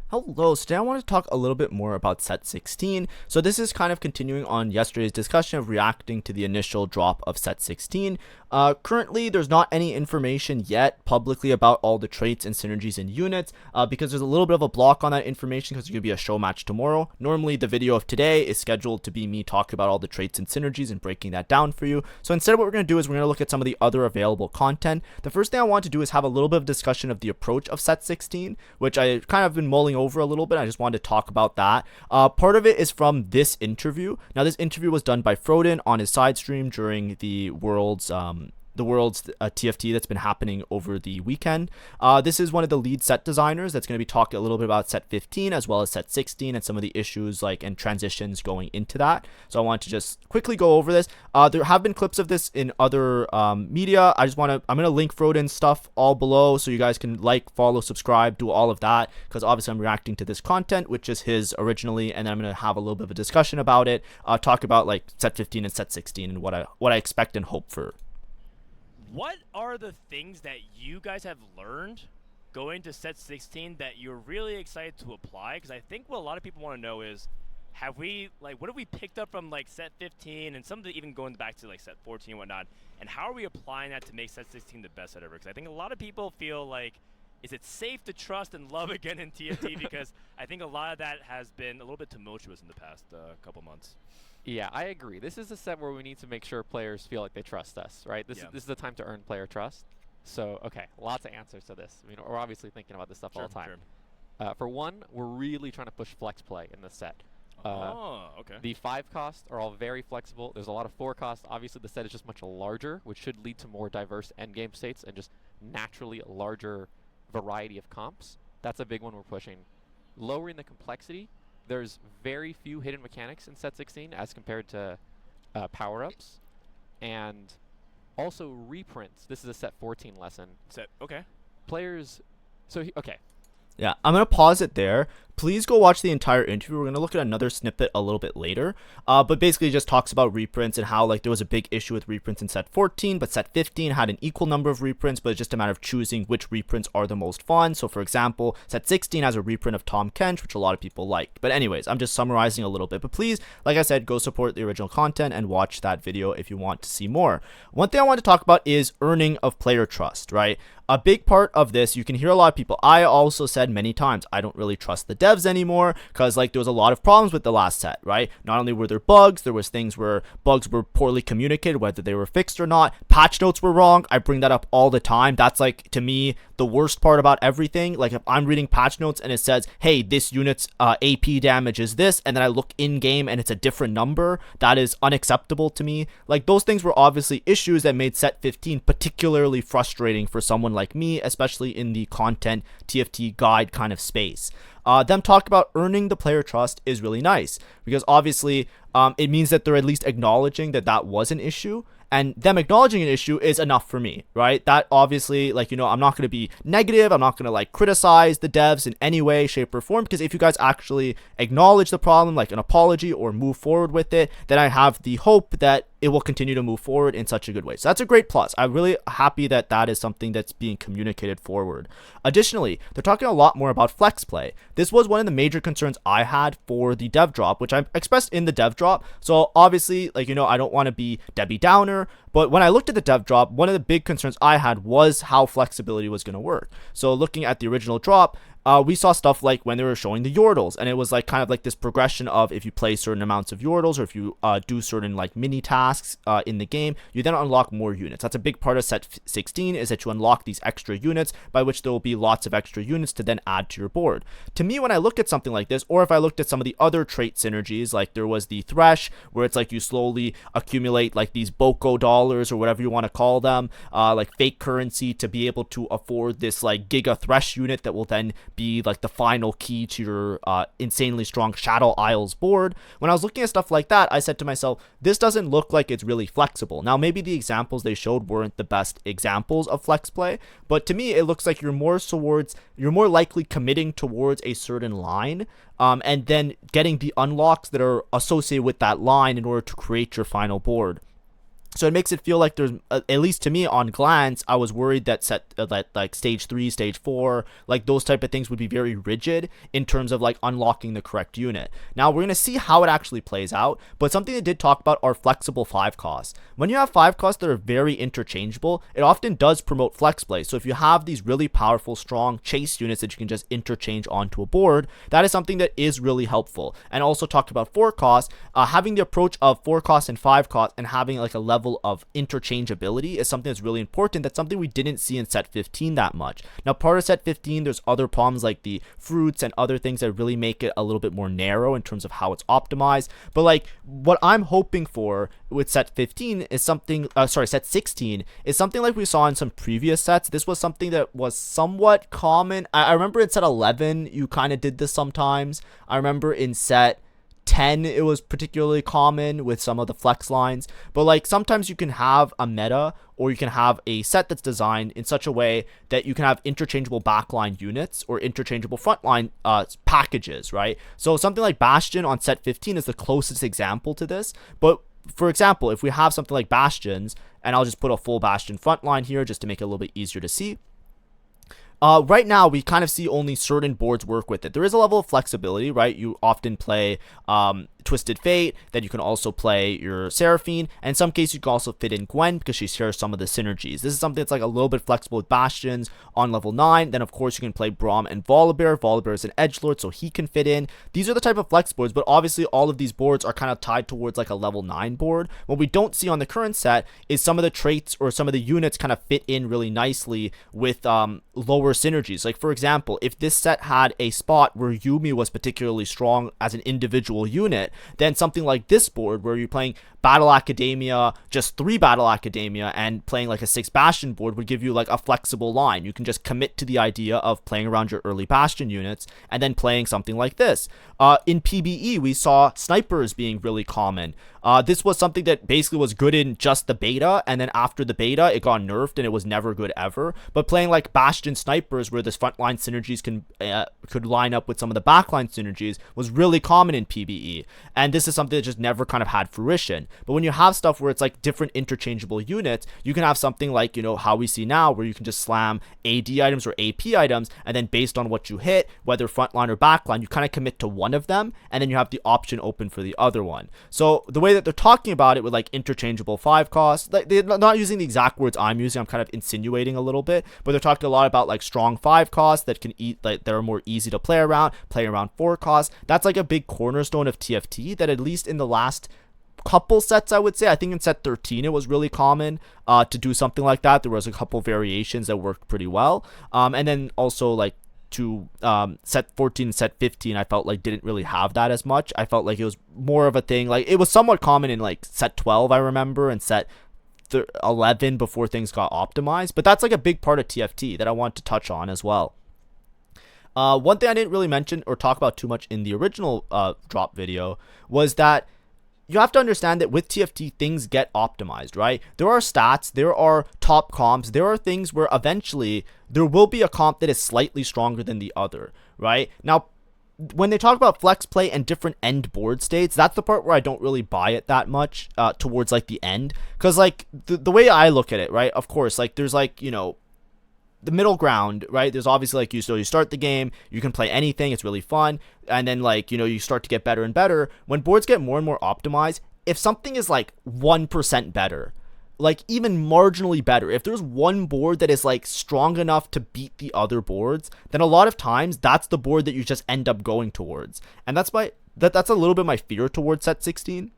Hello, so today I want to talk a little bit more about set 16. So this is kind of continuing on yesterday's discussion of reacting to the initial drop of set 16. Currently, there's not any information yet publicly about all the traits and synergies and units because there's a little bit of a block on that information because there's going to be a show match tomorrow. Normally, the video of today is scheduled to be me talking about all the traits and synergies and breaking that down for you. So instead, what we're going to do is we're going to look at some of the other available content. The first thing I want to do is have a little bit of discussion of the approach of set 16, which I kind of been mulling over a little bit. I just wanted to talk about that. Part of it is from this interview. Now, this interview was done by Froden on his side stream during the world's TFT that's been happening over the weekend. This is one of the lead set designers that's going to be talking a little bit about set 15 as well as set 16 and some of the issues and transitions going into that. So I want to just quickly go over this. There have been clips of this in other media. I'm going to link Froden's stuff all below so you guys can follow, subscribe, do all of that, because obviously I'm reacting to this content, which is his originally, and then I'm going to have a little bit of a discussion about it, talk about set 15 and set 16 and what I expect and hope for. What are the things that you guys have learned going to set 16 that you're really excited to apply? Because I think what a lot of people want to know is, what have we picked up from set 15 and some of the even going back to set 14 and whatnot, and how are we applying that to make set 16 the best set ever? Because I think a lot of people feel is it safe to trust and love again in TFT? Because I think a lot of that has been a little bit tumultuous in the past couple months. Yeah, I agree. This is a set where we need to make sure players feel like they trust us, right? This is the time to earn player trust. So, okay, lots of answers to this. I mean, we're obviously thinking about this stuff all the time. For one, we're really trying to push flex play in this set. Okay. The 5 costs are all very flexible. There's a lot of 4 costs. Obviously, the set is just much larger, which should lead to more diverse endgame states and just naturally a larger variety of comps. That's a big one we're pushing. Lowering the complexity. There's very few hidden mechanics in set 16 as compared to power-ups. And also reprints. This is a set 14 lesson. Okay. Players... okay. Yeah, I'm going to pause it there. Please go watch the entire interview. We're going to look at another snippet a little bit later. But basically it just talks about reprints and how there was a big issue with reprints in set 14, but set 15 had an equal number of reprints, but it's just a matter of choosing which reprints are the most fun. So for example, set 16 has a reprint of Tom Kench, which a lot of people liked. But anyways, I'm just summarizing a little bit. But please, like I said, go support the original content and watch that video if you want to see more. One thing I want to talk about is earning of player trust, right? A big part of this, you can hear a lot of people. I also said many times, I don't really trust the devs anymore because there was a lot of problems with the last set, right? Not only were there bugs, there was things where bugs were poorly communicated, whether they were fixed or not. Patch notes were wrong. I bring that up all the time. That's to me, the worst part about everything. If I'm reading patch notes and it says, hey, this unit's AP damage is this, and then I look in game and it's a different number, that is unacceptable to me. Those things were obviously issues that made set 15 particularly frustrating for someone like me, especially in the content TFT guide kind of space. Them talk about earning the player trust is really nice because obviously it means that they're at least acknowledging that that was an issue, and them acknowledging an issue is enough for me, right? That obviously, I'm not going to be negative. I'm not going to criticize the devs in any way, shape, or form, because if you guys actually acknowledge the problem, an apology or move forward with it, then I have the hope that it will continue to move forward in such a good way. So that's a great plus. I'm really happy that that is something that's being communicated forward. Additionally, they're talking a lot more about flex play. This was one of the major concerns I had for the dev drop, which I expressed in the dev drop. So obviously, I don't want to be Debbie Downer, but when I looked at the dev drop, one of the big concerns I had was how flexibility was going to work. So looking at the original drop, we saw stuff when they were showing the Yordles, and it was this progression of if you play certain amounts of Yordles or if you do certain mini tasks in the game, you then unlock more units. That's a big part of set 16, is that you unlock these extra units by which there will be lots of extra units to then add to your board. To me, when I look at something like this, or if I looked at some of the other trait synergies, there was the Thresh, where it's you slowly accumulate these Boko dollars or whatever you want to call them, fake currency to be able to afford this Giga Thresh unit that will then be the final key to your insanely strong Shadow Isles board. When I was looking at stuff like that, I said to myself, this doesn't look like it's really flexible. Now, maybe the examples they showed weren't the best examples of flex play, but to me, it looks like you're more likely committing towards a certain line, and then getting the unlocks that are associated with that line in order to create your final board. So it makes it feel like there's, at least to me on glance, I was worried that that like stage 3, stage 4, like those type of things would be very rigid in terms of like unlocking the correct unit. Now we're gonna see how it actually plays out, but something they did talk about are flexible 5 costs. When you have 5 costs that are very interchangeable, it often does promote flex play. So if you have these really powerful, strong chase units that you can just interchange onto a board, that is something that is really helpful. And also talked about 4 costs, having the approach of 4 costs and 5 costs and having like a level of interchangeability is something that's really important. That's something we didn't see in set 15 that much. Now part of set 15, there's other problems like the fruits and other things that really make it a little bit more narrow in terms of how it's optimized. But like what I'm hoping for with set 15 is something, set 16 is something like we saw in some previous sets. This was something that was somewhat common. I remember in set 11 you kind of did this sometimes. I remember in set 10 it was particularly common with some of the flex lines, but like sometimes you can have a meta or you can have a set that's designed in such a way that you can have interchangeable backline units or interchangeable frontline packages, right? So something like Bastion on set 15 is the closest example to this. But for example, if we have something like Bastions, and I'll just put a full Bastion frontline here just to make it a little bit easier to see. Right now, we kind of see only certain boards work with it. There is a level of flexibility, right? You often play Twisted Fate, then you can also play your Seraphine, and in some cases you can also fit in Gwen because she shares some of the synergies. This is something that's like a little bit flexible with Bastions on level 9. Then of course you can play Braum and Volibear. Volibear is an edgelord, so he can fit in. These are the type of flex boards, but obviously all of these boards are kind of tied towards like a level 9 board. What we don't see on the current set is some of the traits or some of the units kind of fit in really nicely with lower synergies. Like for example, if this set had a spot where Yuumi was particularly strong as an individual unit, then something like this board where you're playing Battle Academia, just 3 Battle Academia, and playing like a 6 Bastion board would give you like a flexible line. You can just commit to the idea of playing around your early Bastion units and then playing something like this. In PBE, we saw snipers being really common. This was something that basically was good in just the beta, and then after the beta, it got nerfed and it was never good ever. But playing like Bastion snipers, where this frontline synergies could line up with some of the backline synergies, was really common in PBE. And this is something that just never kind of had fruition. But when you have stuff where it's like different interchangeable units, you can have something like, you know, how we see now, where you can just slam AD items or AP items, and then based on what you hit, whether frontline or backline, you kind of commit to one of them, and then you have the option open for the other one. So the way that they're talking about it with like interchangeable 5 costs, like they're not using the exact words I'm using, I'm kind of insinuating a little bit, but they're talking a lot about like strong 5 costs that can that are more easy to play around 4 costs. That's like a big cornerstone of TFT that at least in the last couple sets, I would say, I think in set 13 it was really common to do something like that. There was a couple variations that worked pretty well, and then also like to set 14 and set 15 I felt like didn't really have that as much. I felt like it was more of a thing, like it was somewhat common in like set 12 I remember, and set 11 before things got optimized. But that's like a big part of TFT that I want to touch on as well. One thing I didn't really mention or talk about too much in the original drop video was that you have to understand that with TFT, things get optimized, right? There are stats, there are top comps, there are things where eventually there will be a comp that is slightly stronger than the other, right? Now, when they talk about flex play and different end board states, that's the part where I don't really buy it that much towards like the end. Because like the way I look at it, right? Of course, like there's like, you know, the middle ground, right? There's obviously like you start the game, you can play anything, it's really fun, and then like, you know, you start to get better and better. When boards get more and more optimized, if something is like 1% better, like even marginally better, if there's one board that is like strong enough to beat the other boards, then a lot of times that's the board that you just end up going towards. And that's a little bit my fear towards set 16,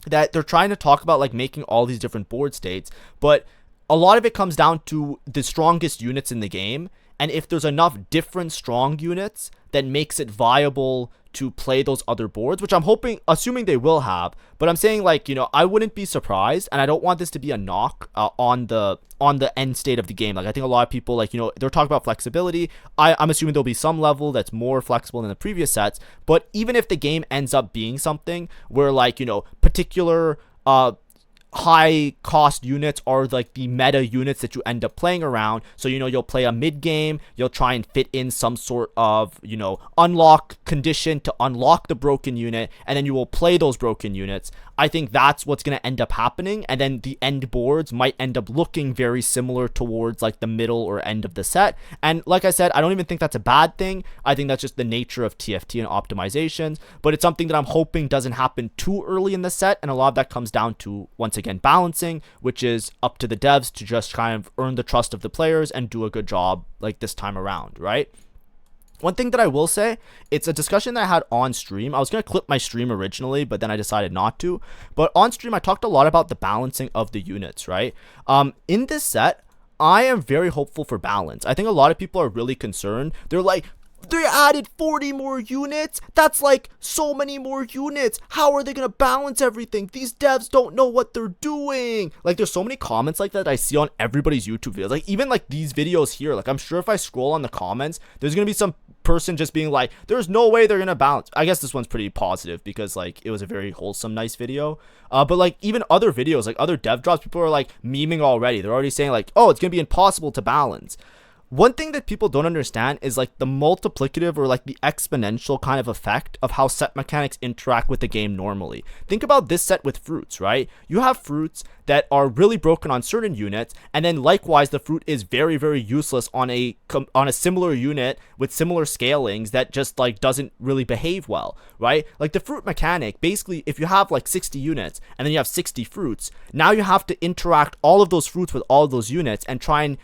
that they're trying to talk about like making all these different board states, but a lot of it comes down to the strongest units in the game, and if there's enough different strong units that makes it viable to play those other boards, which I'm assuming they will have. But I'm saying, like, you know, I wouldn't be surprised, and I don't want this to be a knock on the end state of the game. Like, I think a lot of people, like, you know, they're talking about flexibility. I'm assuming there'll be some level that's more flexible than the previous sets, but even if the game ends up being something where, like, you know, particular high cost units are like the meta units that you end up playing around. So, you'll play a mid game, you'll try and fit in some sort of, unlock condition to unlock the broken unit, and then you will play those broken units. I think that's what's going to end up happening, and then the end boards might end up looking very similar towards like the middle or end of the set. And like I said, I don't even think that's a bad thing. I think that's just the nature of TFT and optimizations, but it's something that I'm hoping doesn't happen too early in the set, and a lot of that comes down to, once again, balancing, which is up to the devs to just kind of earn the trust of the players and do a good job like this time around, right? One thing that I will say, it's a discussion that I had on stream. I was going to clip my stream originally, but then I decided not to. But on stream, I talked a lot about the balancing of the units, right? In this set, I am very hopeful for balance. I think a lot of people are really concerned. They're like, they added 40 more units? That's like so many more units. How are they going to balance everything? These devs don't know what they're doing. Like, there's so many comments like that I see on everybody's YouTube videos. Like, even like these videos here, like I'm sure if I scroll on the comments, there's going to be some person just being like, there's no way they're gonna balance. I guess this one's pretty positive because like it was a very wholesome, nice video. But like even other videos, like other dev drops, people are like memeing already. They're already saying like, oh, it's gonna be impossible to balance. One thing that people don't understand is like the multiplicative or like the exponential kind of effect of how set mechanics interact with the game normally. Think about this set with fruits, right? You have fruits that are really broken on certain units, and then likewise the fruit is very, very useless on a similar unit with similar scalings that just like doesn't really behave well, right? Like the fruit mechanic, basically if you have like 60 units and then you have 60 fruits, now you have to interact all of those fruits with all of those units and try and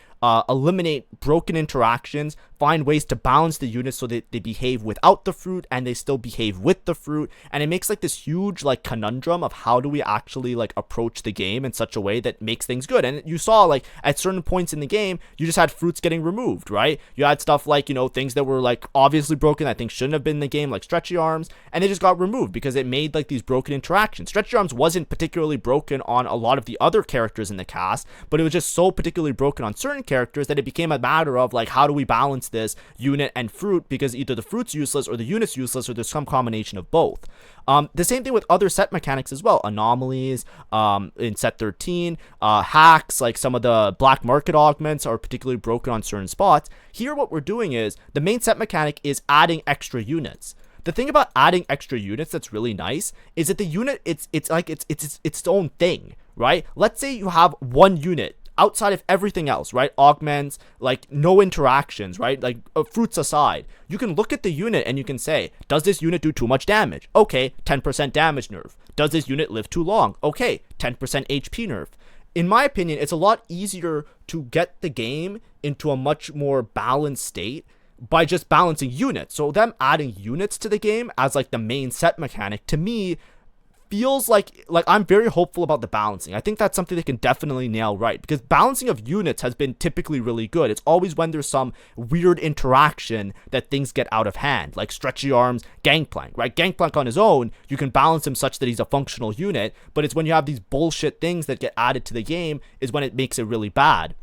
eliminate broken interactions, find ways to balance the units so that they behave without the fruit and they still behave with the fruit. And it makes like this huge like conundrum of how do we actually like approach the game in such a way that makes things good. And you saw like at certain points in the game, you just had fruits getting removed, right? You had stuff like, things that were like obviously broken, I think shouldn't have been in the game, like stretchy arms, and they just got removed because it made like these broken interactions. Stretchy arms wasn't particularly broken on a lot of the other characters in the cast, but it was just so particularly broken on certain characters that it became a matter of like, how do we balance this unit and fruit, because either the fruit's useless or the unit's useless, or there's some combination of both. The same thing with other set mechanics as well. Anomalies in set 13, hacks, like some of the black market augments are particularly broken on certain spots. Here what we're doing is the main set mechanic is adding extra units. The thing about adding extra units that's really nice is that the unit, it's its own thing, right? Let's say you have one unit outside of everything else, right? Augments, like no interactions, right? Like fruits aside, you can look at the unit and you can say, does this unit do too much damage? Okay, 10% damage nerf. Does this unit live too long? Okay, 10% HP nerf. In my opinion, it's a lot easier to get the game into a much more balanced state by just balancing units. So them adding units to the game as like the main set mechanic, to me, feels like I'm very hopeful about the balancing. I think that's something they can definitely nail right, because balancing of units has been typically really good. It's always when there's some weird interaction that things get out of hand, like stretchy arms, Gangplank, right? Gangplank on his own, you can balance him such that he's a functional unit, but it's when you have these bullshit things that get added to the game is when it makes it really bad.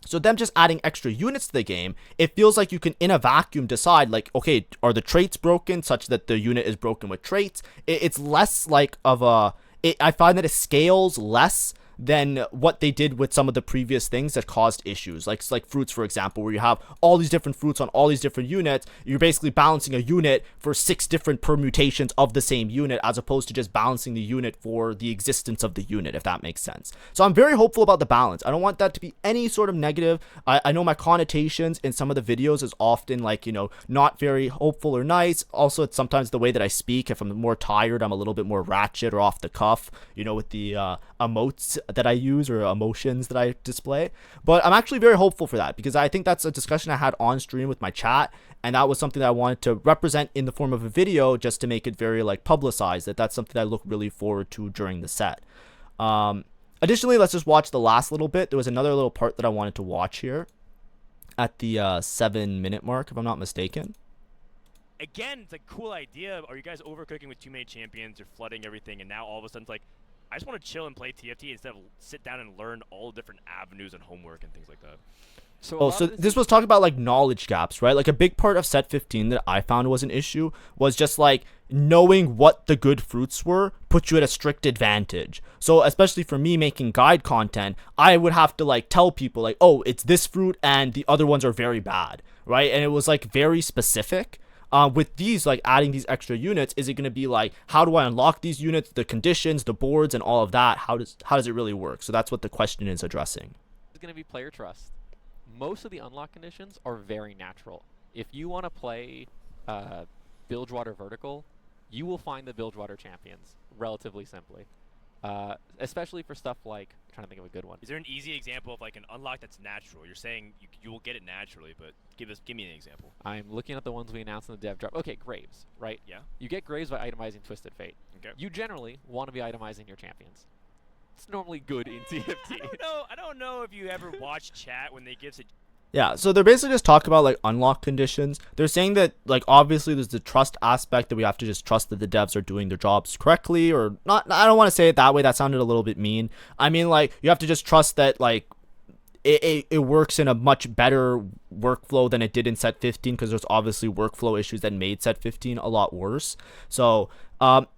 So them just adding extra units to the game, it feels like you can in a vacuum decide like, okay, are the traits broken such that the unit is broken with traits? It's less like of a, I find that it scales less than what they did with some of the previous things that caused issues, like fruits, for example, where you have all these different fruits on all these different units. You're basically balancing a unit for 6 different permutations of the same unit, as opposed to just balancing the unit for the existence of the unit, if that makes sense. So I'm very hopeful about the balance. I don't want that to be any sort of negative. I know my connotations in some of the videos is often like, not very hopeful or nice. Also, it's sometimes the way that I speak. If I'm more tired, I'm a little bit more ratchet or off the cuff, with the emotes that I use or emotions that I display. But I'm actually very hopeful for that, because I think that's a discussion I had on stream with my chat, and that was something that I wanted to represent in the form of a video, just to make it very like publicized that that's something I look really forward to during the set. Additionally, let's just watch the last little bit. There was another little part that I wanted to watch here at the 7-minute mark, if I'm not mistaken. Again, it's a cool idea. Are you guys overcooking with too many champions? You're flooding everything, and now all of a sudden it's like, I just want to chill and play TFT instead of sit down and learn all the different avenues and homework and things like that. So a Oh, lot so of this this was talking about like knowledge gaps, right? Like a big part of set 15 that I found was an issue was just like knowing what the good fruits were put you at a strict advantage. So especially for me making guide content, I would have to like tell people like, "Oh, it's this fruit and the other ones are very bad." Right? And it was like very specific. With these, like adding these extra units, is it going to be like, how do I unlock these units, the conditions, the boards, and all of that? How does it really work? So that's what the question is addressing. is going to be player trust. Most of the unlock conditions are very natural. If you want to play Bilgewater Vertical, you will find the Bilgewater champions relatively simply. Especially for stuff like, I'm trying to think of a good one. Is there an easy example of like an unlock that's natural? You're saying you will get it naturally, but give me an example. I'm looking at the ones we announced in the dev drop. Okay, Graves, right? Yeah. You get Graves by itemizing Twisted Fate. Okay. You generally want to be itemizing your champions. It's normally good in TFT. I don't know if you ever watch chat when they give Yeah, so they're basically just talking about like unlock conditions. They're saying that like obviously there's the trust aspect that we have to just trust that the devs are doing their jobs correctly or not. I don't want to say it that way. That sounded a little bit mean. I mean like you have to just trust that like it works in a much better workflow than it did in set 15 because there's obviously workflow issues that made set 15 a lot worse. So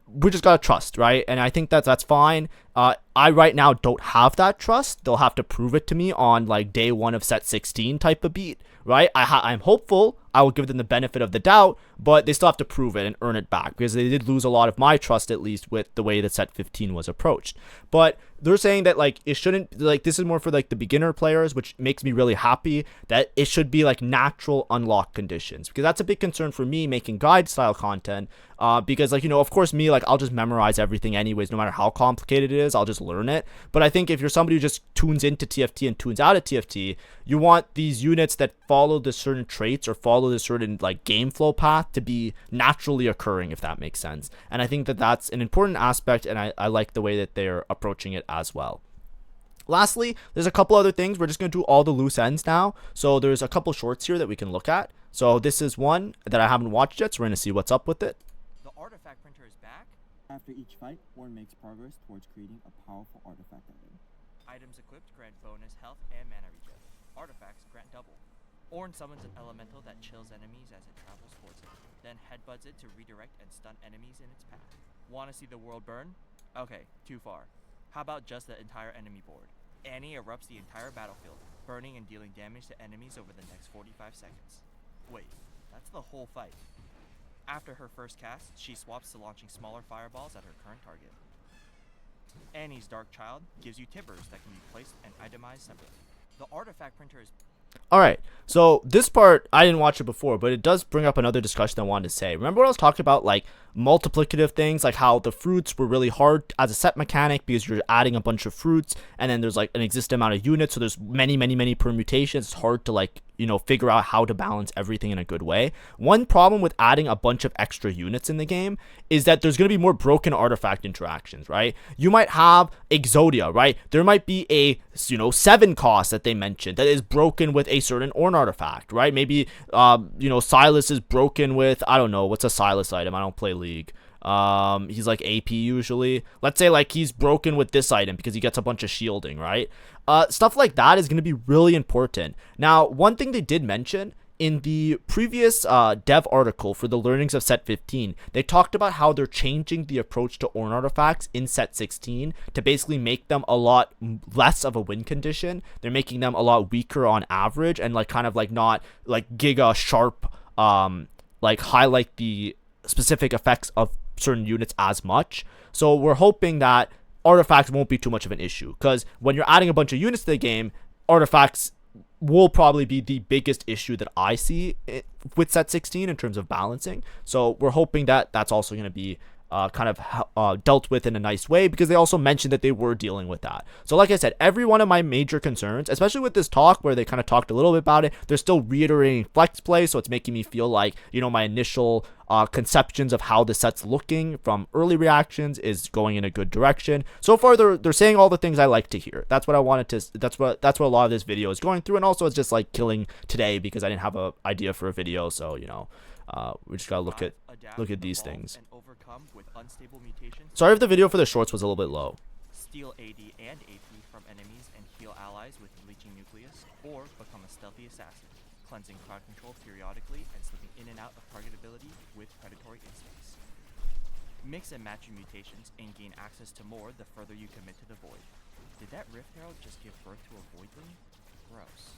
we just gotta trust, right? And I think that's fine. I right now don't have that trust. They'll have to prove it to me on like day 1 of set 16 type of beat, right? I'm hopeful. I will give them the benefit of the doubt, but they still have to prove it and earn it back because they did lose a lot of my trust, at least with the way that set 15 was approached. But they're saying that like it shouldn't, like this is more for like the beginner players, which makes me really happy that it should be like natural unlock conditions, because that's a big concern for me making guide style content. Because like, you know, of course me, like I'll just memorize everything anyways, no matter how complicated it is, I'll just learn it. But I think if you're somebody who just tunes into TFT and tunes out of TFT, you want these units that follow the certain traits or follow the certain like game flow path to be naturally occurring, if that makes sense. And I think that that's an important aspect, and I like the way that they're approaching it as well. Lastly, there's a couple other things. We're just going to do all the loose ends now. So there's a couple shorts here that we can look at. So this is one that I haven't watched yet, so we're going to see what's up with it. The artifact printer is back. After each fight, Orn makes progress towards creating a powerful artifact item. Items equipped grant bonus health and mana regen. Artifacts grant double. Orn summons an elemental that chills enemies as it travels towards it, then headbutts it to redirect and stun enemies in its path. Want to see the world burn? Okay, too far. How about just the entire enemy board? Annie erupts the entire battlefield, burning and dealing damage to enemies over the next 45 seconds. Wait, that's the whole fight. After her first cast, she swaps to launching smaller fireballs at her current target. Annie's Dark Child gives you timbers that can be placed and itemized separately. The artifact printer is... Alright, so this part, I didn't watch it before, but it does bring up another discussion I wanted to say. Remember when I was talking about, like, multiplicative things, like how the fruits were really hard as a set mechanic because you're adding a bunch of fruits, and then there's, like, an existing amount of units, so there's many permutations. It's hard to, like, you know, figure out how to balance everything in a good way. One problem with adding a bunch of extra units in the game is that there's going to be more broken artifact interactions, right? You might have Exodia, right? There might be a, you know, 7 cost that they mentioned that is broken with a certain Orn artifact, right? Maybe, you know, Silas is broken with, I don't know, what's a Silas item? I don't play League. He's like AP usually. Let's say like he's broken with this item because he gets a bunch of shielding, right? Stuff like that is going to be really important. Now, one thing they did mention in the previous dev article for the learnings of set 15, they talked about how they're changing the approach to Orn artifacts in set 16 to basically make them a lot less of a win condition. They're making them a lot weaker on average and like kind of like not like giga sharp, like highlight the specific effects of certain units as much. So we're hoping that artifacts won't be too much of an issue, because when you're adding a bunch of units to the game, artifacts will probably be the biggest issue that I see with set 16 in terms of balancing. So we're hoping that that's also going to be kind of dealt with in a nice way, because they also mentioned that they were dealing with that. So like I said, every one of my major concerns, especially with this talk where they kind of talked a little bit about it, they're still reiterating flex play, so it's making me feel like, you know, my initial conceptions of how the set's looking from early reactions is going in a good direction. So far they're saying all the things I like to hear. That's what I wanted to, that's what a lot of this video is going through. And also it's just like killing today because I didn't have a idea for a video, so you know, we just gotta look at these things. Sorry if the video for the shorts was a little bit low. steal AD and AP from enemies and heal allies with Leeching Nucleus, or become a stealthy assassin, cleansing crowd control periodically and slipping in and out of target ability with predatory instincts. Mix and match your mutations and gain access to more the further you commit to the Void. Did that Rift Herald just give birth to a Voidling? Gross.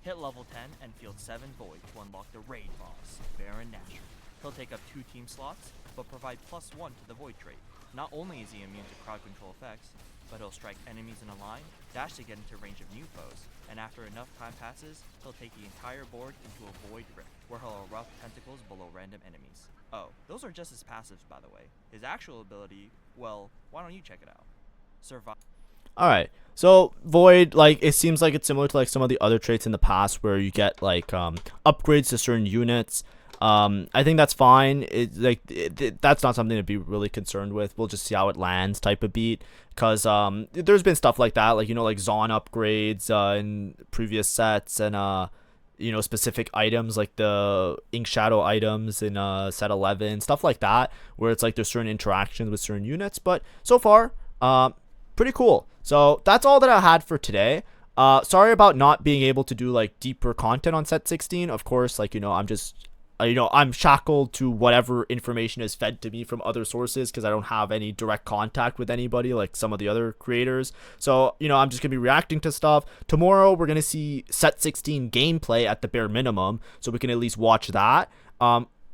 Hit level 10 and field 7 Void to unlock the raid boss, Baron Nashor. He'll take up 2 team slots, but provide +1 to the Void trait. Not only is he immune to crowd control effects, but he'll strike enemies in a line, dash to get into range of new foes, and after enough time passes, he'll take the entire board into a Void Rift, where he'll erupt tentacles below random enemies. Oh, those are just his passives, by the way. His actual ability, well, why don't you check it out? Survive. Alright, so Void, like, it seems like it's similar to like some of the other traits in the past where you get like upgrades to certain units. I think that's fine. That's not something to be really concerned with. We'll just see how it lands type of beat, because there's been stuff like that, like, you know, like Zon upgrades in previous sets, and you know, specific items like the Ink Shadow items in set 11, stuff like that, where it's like there's certain interactions with certain units. But so far, pretty cool. So that's all that I had for today. Sorry about not being able to do like deeper content on set 16. Of course, like, you know, I'm just I'm shackled to whatever information is fed to me from other sources, because I don't have any direct contact with anybody like some of the other creators. So, you know, I'm just going to be reacting to stuff. Tomorrow, we're going to see set 16 gameplay at the bare minimum, so we can at least watch that.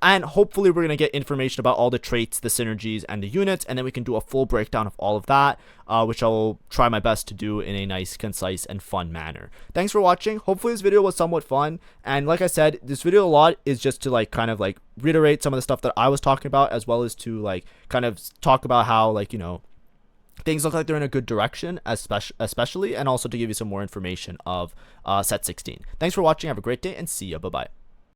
And hopefully we're going to get information about all the traits, the synergies, and the units, and then we can do a full breakdown of all of that, which I will try my best to do in a nice, concise, and fun manner. Thanks for watching. Hopefully this video was somewhat fun, and like I said, this video a lot is just to like kind of like reiterate some of the stuff that I was talking about, as well as to like kind of talk about how, like, you know, things look like they're in a good direction, especially, and also to give you some more information of set 16. Thanks for watching. Have a great day, and see ya. Bye-bye.